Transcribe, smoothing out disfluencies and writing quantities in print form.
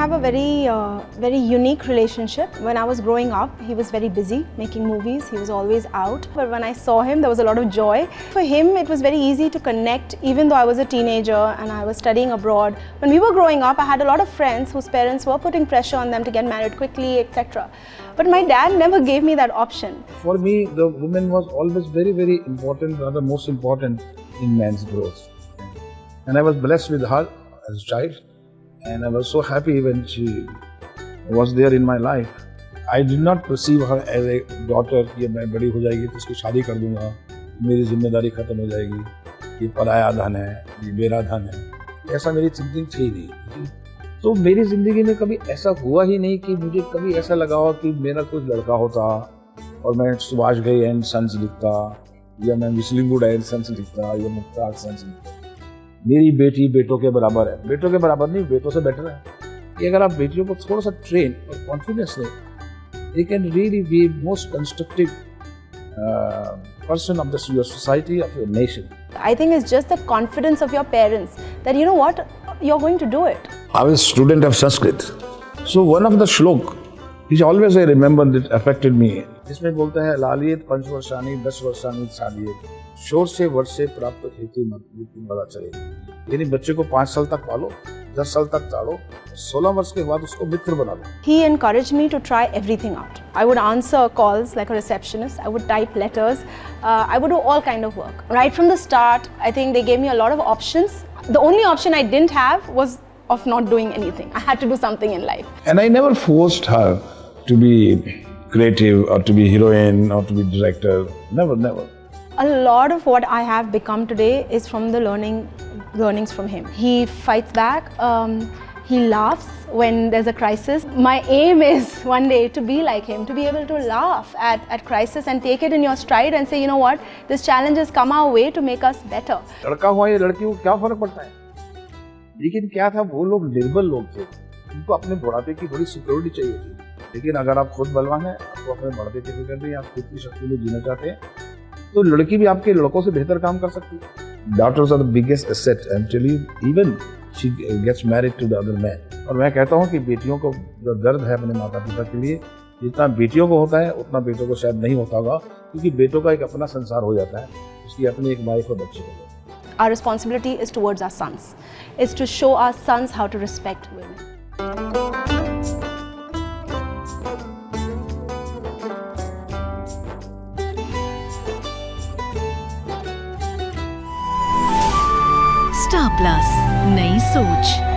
have a very unique relationship. When I was growing up, he was very busy making movies. He was always out. But when I saw him, there was a lot of joy. For him, it was very easy to connect, even though I was a teenager and I was studying abroad. When we were growing up, I had a lot of friends whose parents were putting pressure on them to get married quickly, etc. But my dad never gave me that option. For me, the woman was always very, very important, rather most important in man's growth. And I was blessed with her as a child. And I was so happy when she was there in my life. I did not perceive her as a daughter कि मैं बड़ी हो जाएगी तो उसकी शादी कर दूंगा, मेरी जिम्मेदारी खत्म हो जाएगी, ये पराया धन है, ये मेरा धन है. ऐसा मेरी थिंकिंग थी नहीं. तो मेरी जिंदगी में कभी ऐसा हुआ ही नहीं कि मुझे कभी ऐसा लगा हो कि मेरा कुछ लड़का होता और मैं सुभाष घई एंड सन्स लिखता या मैं विस्लिंग वुड एंड सन्स लिखता या मुख्तार सन्स लिखता. मेरी बेटी बेटों के बराबर है. बेटों के बराबर नहीं, बेटों से बेटर है. कि अगर आप बेटियों को थोड़ा सा ट्रेन और कॉन्फिडेंस दें, they can really be most constructive person of your society, of your nation. I think it's just the confidence of your parents that you know what, you're going to do it. I was a student of Sanskrit. So one of the shlok, which always I remember that affected me, इसमें बोलता है लालियत 5 वर्षानी 10 वर्षानी सालियत शोर से वर्ष से प्राप्त हेतु मत बड़ा चले. यानी बच्चे को 5 साल तक पालो, 10 साल तक चालो, 16 वर्ष के बाद उसको मित्र बना लो. He encouraged me to try everything out. I would answer calls like a receptionist. I would type letters. I would do all kind of work. Right from the start, I think they gave me a lot of options. The only option I didn't have was of not doing anything. I had to do something in life. And I never forced her to be creative or to be heroine or to be director. Never, never. A lot of what I have become today is from the learnings from him. He fights back. He laughs when there's a crisis. My aim is one day to be like him, to be able to laugh at crisis and take it in your stride and say, you know what, this challenge has come our way to make us better. लड़का हुआ या लड़की को क्या फर्क पड़ता है? लेकिन क्या था, वो लोग निर्बल लोग थे. उनको अपने बुढ़ापे की बड़ी सिक्योरिटी चाहिए थी. लेकिन अगर आप खुद बलवान हैं, आपको अपने बुढ़ापे की फिक्र नहीं, आप खुद की शक्ति में जीना चाहते हैं, तो लड़की भी आपके लड़कों से बेहतर काम कर सकती है. Daughters are the biggest asset. I'm telling you, even she gets married to the other man. और मैं कहता हूँ कि बेटियों को जो दर्द है अपने माता पिता के लिए, जितना बेटियों को होता है उतना बेटों को शायद नहीं होता होगा, क्योंकि बेटों का एक अपना संसार हो जाता है, उसकी अपनी एक वाइफ और बच्चे हो. Our responsibility is towards our sons. It's to show our sons how to respect women. Star plus, नई सोच.